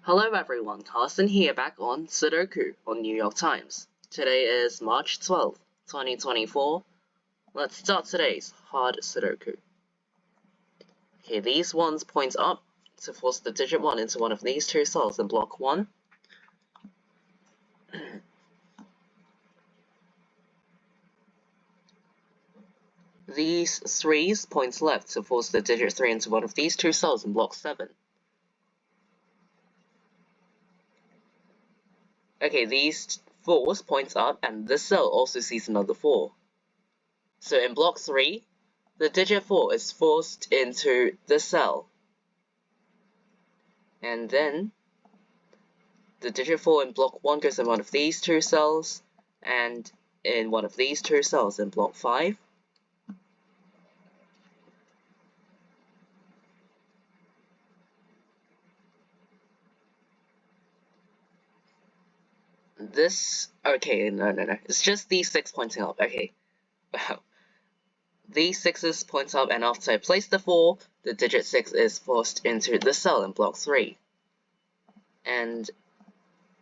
Hello everyone, Carson here back on Sudoku on New York Times. Today is March 12th, 2024. Let's start today's hard Sudoku. Okay, these ones point up to force the digit 1 into one of these two cells in block 1. These 3s point left to force the digit 3 into one of these two cells in block 7. Okay, these 4s point up, and this cell also sees another 4. So in block 3, the digit 4 is forced into this cell. And then the digit 4 in block 1 goes in one of these two cells, and in one of these two cells in block 5. Okay, no, it's just these 6 pointing up, okay. Wow. These 6s point up, and after I place the 4, the digit 6 is forced into the cell in block 3. And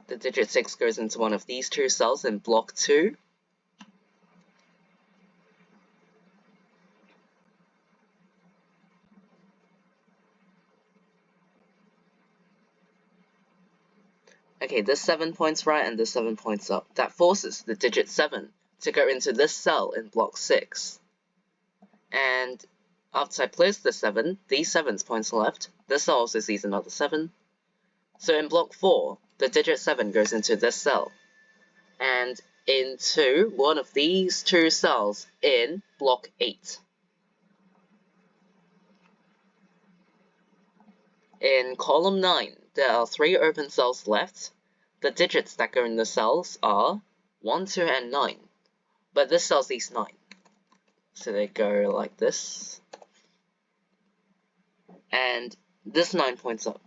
the digit 6 goes into one of these two cells in block 2. Okay, this 7 points right and this 7 points up. That forces the digit 7 to go into this cell in block 6. And after I place the 7, these 7s points left. This cell also sees another 7. So in block 4, the digit 7 goes into this cell. And into one of these two cells in block 8. In column 9, there are 3 open cells left. The digits that go in the cells are 1, 2, and 9. But this cell sees 9. So they go like this. And this 9 points up.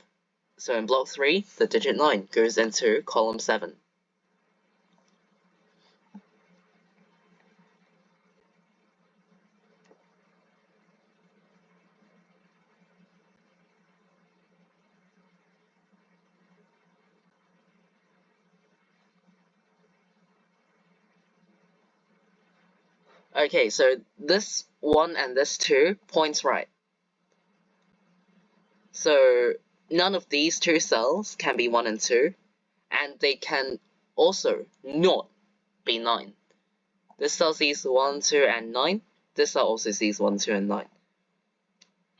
So in block 3, the digit 9 goes into column 7. Okay, so this 1 and this 2 points right. So none of these two cells can be 1 and 2, and they can also not be 9. This cell sees 1, 2, and 9. This cell also sees 1, 2, and 9.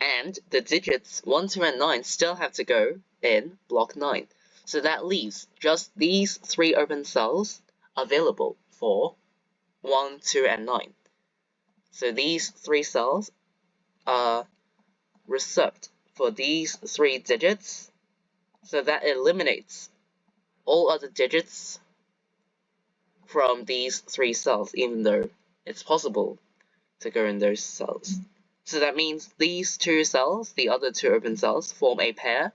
And the digits 1, 2, and 9 still have to go in block 9. So that leaves just these 3 open cells available for 1, 2, and 9. So these 3 cells are reserved for these 3 digits, so that eliminates all other digits from these 3 cells, even though it's possible to go in those cells. So that means these 2 cells, the other 2 open cells, form a pair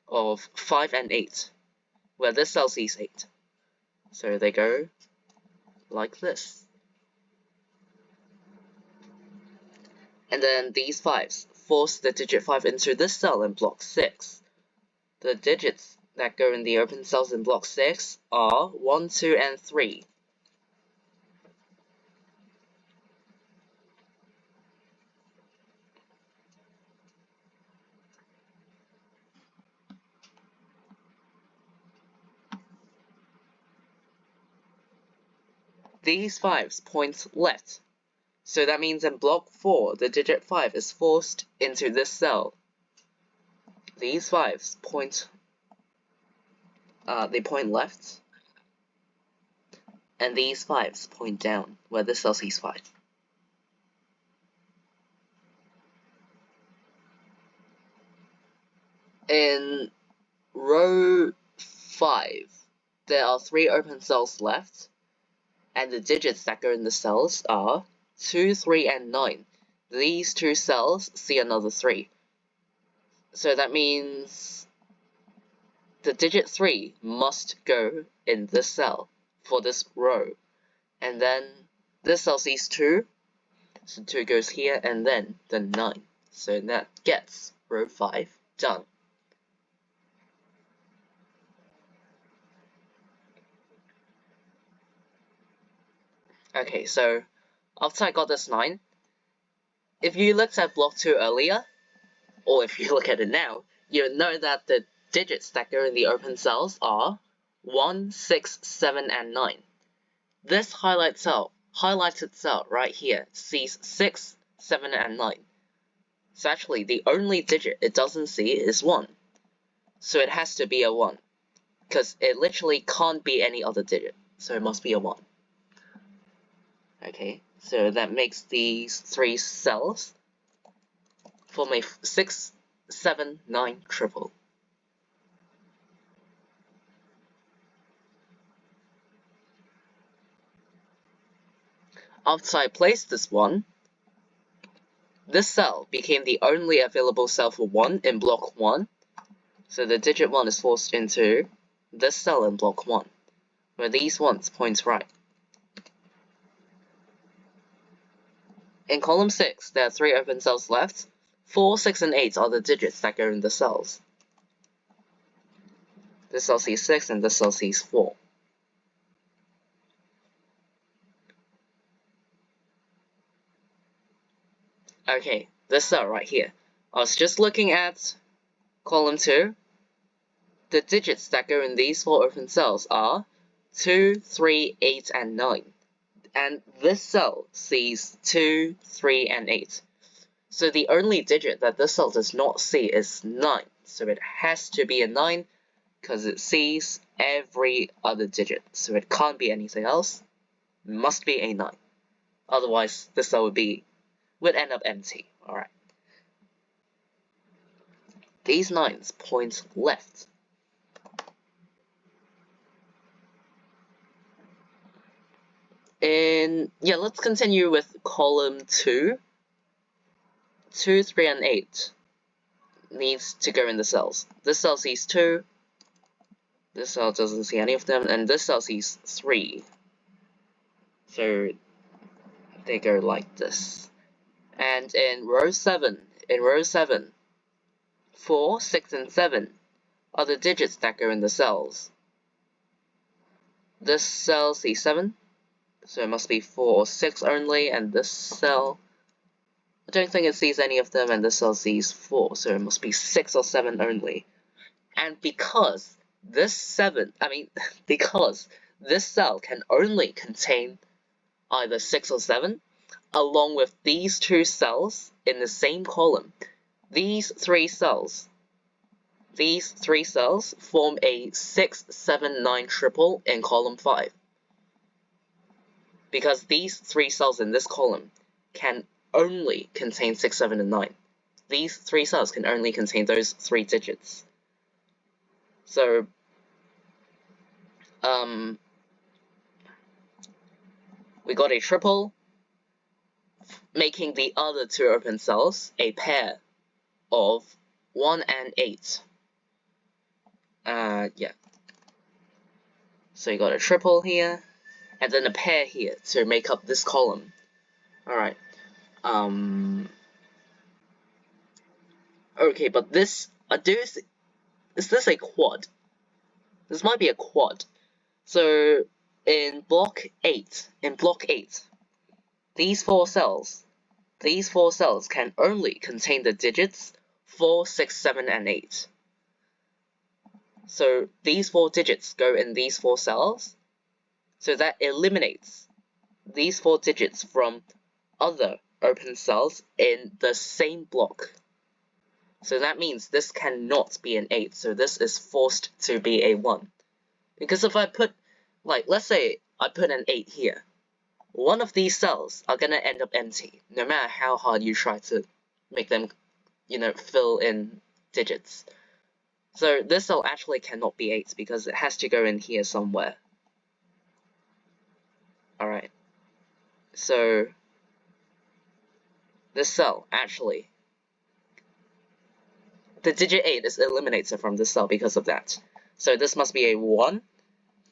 of 5 and 8, where this cell sees 8. So they go like this. And then these 5s force the digit 5 into this cell in block 6. The digits that go in the open cells in block 6 are 1, 2, and 3. These 5s point left. So that means in block 4, the digit 5 is forced into this cell. These 5s point left, and these 5s point down, where this cell sees 5. In row 5, there are 3 open cells left, and the digits that go in the cells are 2, 3, and 9. These 2 cells see another 3. So that means the digit 3 must go in this cell for this row. And then this cell sees 2, so 2 goes here, and then the 9. So that gets row 5 done. Okay, so after I got this 9, if you looked at block 2 earlier, or if you look at it now, you'll know that the digits that go in the open cells are 1, 6, 7, and 9. This highlighted cell right here sees 6, 7, and 9. So actually, the only digit it doesn't see is 1. So it has to be a 1, because it literally can't be any other digit. So it must be a 1. Okay, so that makes these 3 cells form a 6, 7, 9 triple. After I placed this 1, this cell became the only available cell for 1 in block 1. So the digit 1 is forced into this cell in block 1, where these ones point right. In column 6, there are 3 open cells left. 4, 6, and 8 are the digits that go in the cells. This cell sees 6 and this cell sees 4. Okay, this cell right here. I was just looking at column 2. The digits that go in these 4 open cells are 2, 3, 8, and 9. And this cell sees 2, 3, and 8. So the only digit that this cell does not see is 9. So it has to be a 9 because it sees every other digit. So it can't be anything else. It must be a 9. Otherwise, this cell would end up empty. Alright. These 9s point left. Let's continue with column 2. 2, 3, and 8 needs to go in the cells. This cell sees 2, this cell doesn't see any of them, and this cell sees 3. So they go like this. And in row 7, 4, 6, and 7 are the digits that go in the cells. This cell sees 7, so it must be 4 or 6 only, and this cell, I don't think it sees any of them, and this cell sees 4, so it must be 6 or 7 only. And because this cell can only contain either 6 or 7, along with these 2 cells in the same column, these 3 cells form a 6, 7, 9 triple in column 5. Because these 3 cells in this column can only contain 6, 7, and 9. These 3 cells can only contain those 3 digits. So, we got a triple, making the other 2 open cells a pair of 1 and 8. So you got a triple here, and then a pair here to make up this column. Alright. Okay, but is this a quad? This might be a quad. So in block 8, these 4 cells can only contain the digits 4, 6, 7, and 8. So these 4 digits go in these 4 cells, so that eliminates these 4 digits from other open cells in the same block. So that means this cannot be an 8, so this is forced to be a 1. Because if I put, let's say I put an 8 here, one of these cells are gonna end up empty, no matter how hard you try to make them, fill in digits. So this cell actually cannot be 8 because it has to go in here somewhere. Alright. So this cell actually, the digit 8 is eliminated from this cell because of that. So this must be a 1,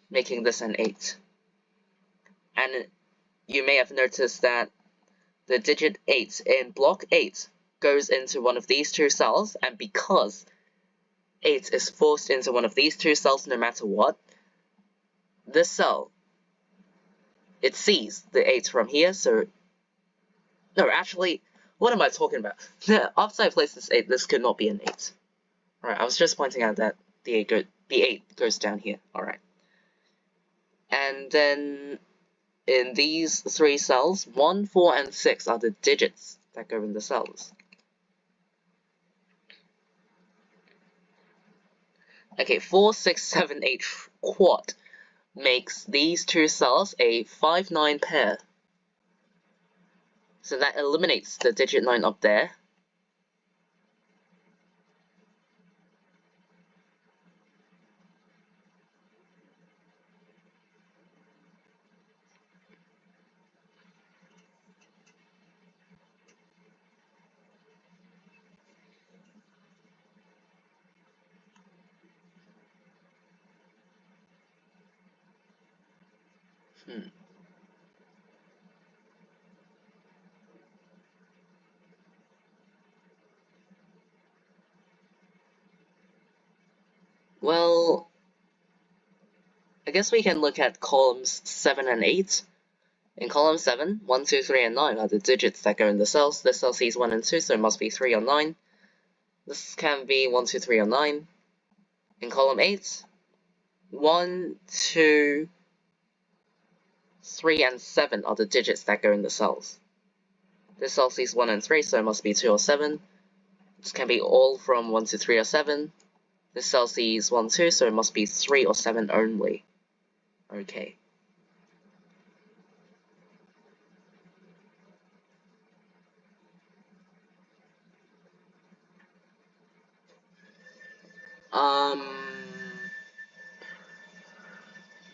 making this an 8. And you may have noticed that the digit 8 in block 8 goes into one of these 2 cells, and because 8 is forced into one of these 2 cells no matter what, this cell it sees the 8 from here, so... No, actually, what am I talking about? After I place this 8, this could not be an 8. Alright, I was just pointing out that the 8 goes down here. Alright. And then, in these 3 cells, 1, 4, and 6 are the digits that go in the cells. Okay, 4, 6, 7, 8 quad makes these 2 cells a 5, 9 pair. So that eliminates the digit 9 up there. Well, I guess we can look at columns 7 and 8. In column 7, 1, 2, 3, and 9 are the digits that go in the cells. This cell sees 1 and 2, so it must be 3 or 9. This can be 1, 2, 3, or 9. In column 8, 1, 2, 3, and 7 are the digits that go in the cells. This cell sees 1 and 3, so it must be 2 or 7. This can be all from 1 to 3 or 7. This cell sees 1, 2, so it must be 3 or 7 only. Okay.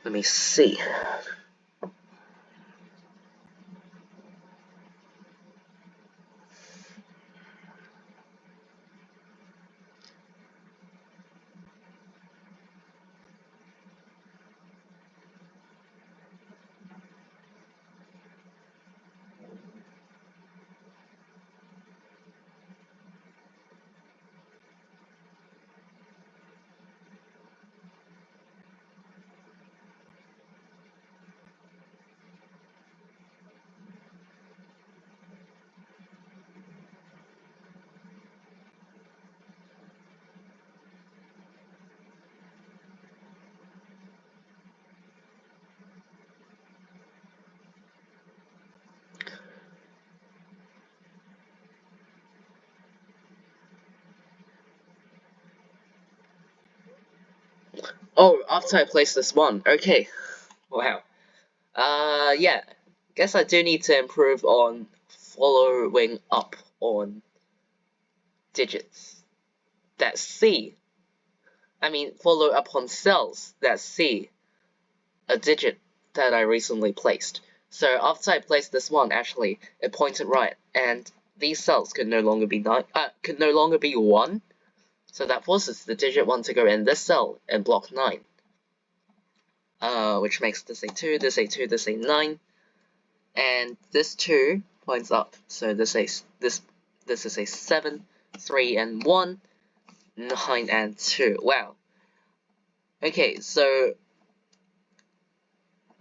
Let me see. Oh, after I place this 1. Okay. Wow. Yeah. Guess I do need to improve on following up on digits that see. I mean, follow up on cells that see a digit that I recently placed. So after I placed this 1, actually, it pointed right, and these cells could no longer be 1. So that forces the digit 1 to go in this cell in block 9. Which makes this a 2, this a 2, this a 9. And this 2 points up, so this is a 7, 3, and 1, 9, and 2. Wow. Okay, so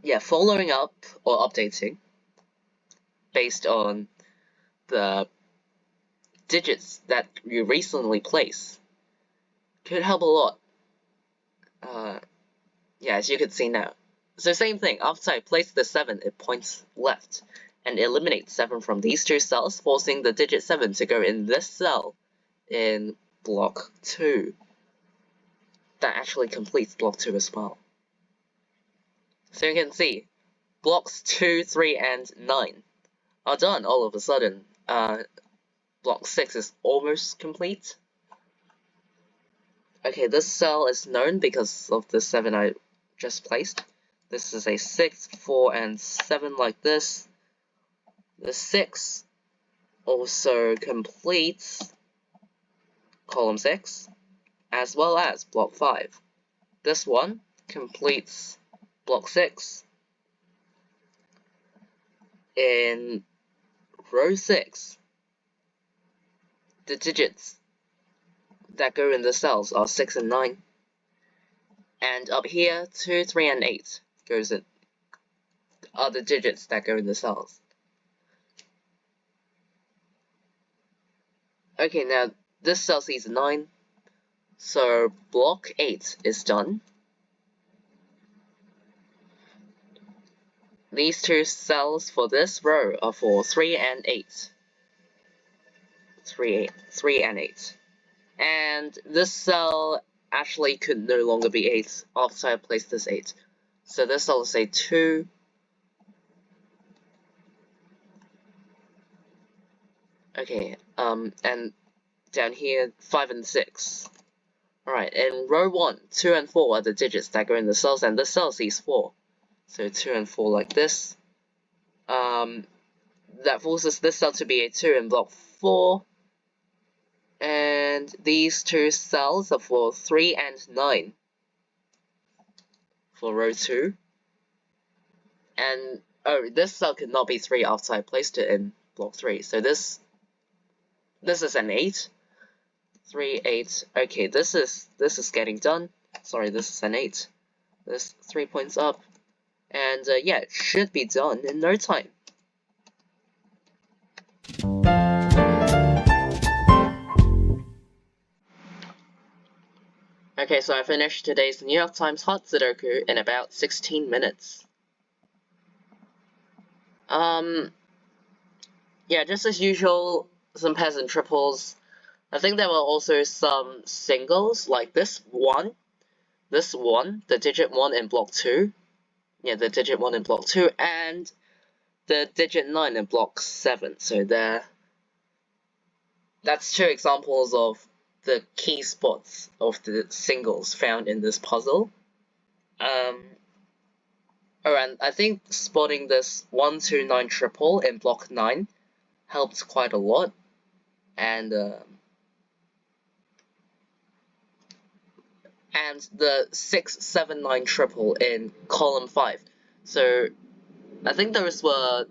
yeah, following up or updating based on the digits that you recently placed could help a lot. Yeah, as you can see now. So same thing, after I place the 7, it points left and eliminates 7 from these 2 cells, forcing the digit 7 to go in this cell in block 2. That actually completes block 2 as well. So you can see, blocks 2, 3, and 9 are done all of a sudden. Block 6 is almost complete. Okay, this cell is known because of the 7 I just placed. This is a 6, 4, and 7 like this. The 6 also completes column 6, as well as block 5. This one completes block 6. In row 6, the digits that go in the cells are 6 and 9. And up here, 2, 3, and 8 goes in. are the digits that go in the cells. Okay, now this cell sees a 9, so block 8 is done. These two cells for this row are for 3 and 8. 3 and 8. And this cell actually could no longer be 8 after I place this 8. So this cell will say 2. Okay, and down here, 5 and 6. Alright, in row 1, 2 and 4 are the digits that go in the cells, and this cell sees 4. So 2 and 4 like this. That forces this cell to be a 2 in block 4. And these two cells are for 3 and 9 for row 2. And, oh, this cell could not be 3 after I placed it in block 3. So this is an 8. 3, 8. Okay, this is getting done. Sorry, this is an 8. This 3 points up. And yeah, it should be done in no time. Okay, so I finished today's New York Times Hot Sudoku in about 16 minutes. Yeah, just as usual, some pairs and triples. I think there were also some singles, like this one, the digit 1 in block 2. Yeah, the digit 1 in block 2, and the digit 9 in block 7. So that's two examples of the key spots of the singles found in this puzzle. Oh, and I think spotting this 1, 2, 9 triple in block 9 helped quite a lot. And the 6, 7, 9 triple in column 5. So I think those were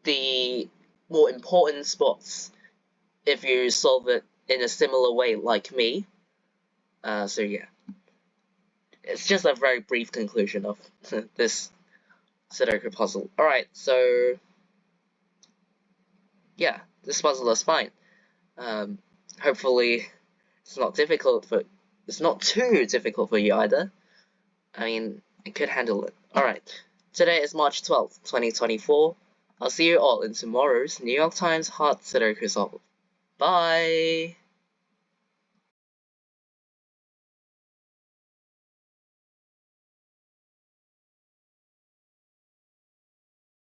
the more important spots if you solve it in a similar way like me. So yeah, it's just a very brief conclusion of this Sudoku puzzle. Alright, so yeah, this puzzle is fine. Hopefully it's not too difficult for you either. I mean, it could handle it. Alright, today is March 12th, 2024. I'll see you all in tomorrow's New York Times Hot Sudoku solve. Bye!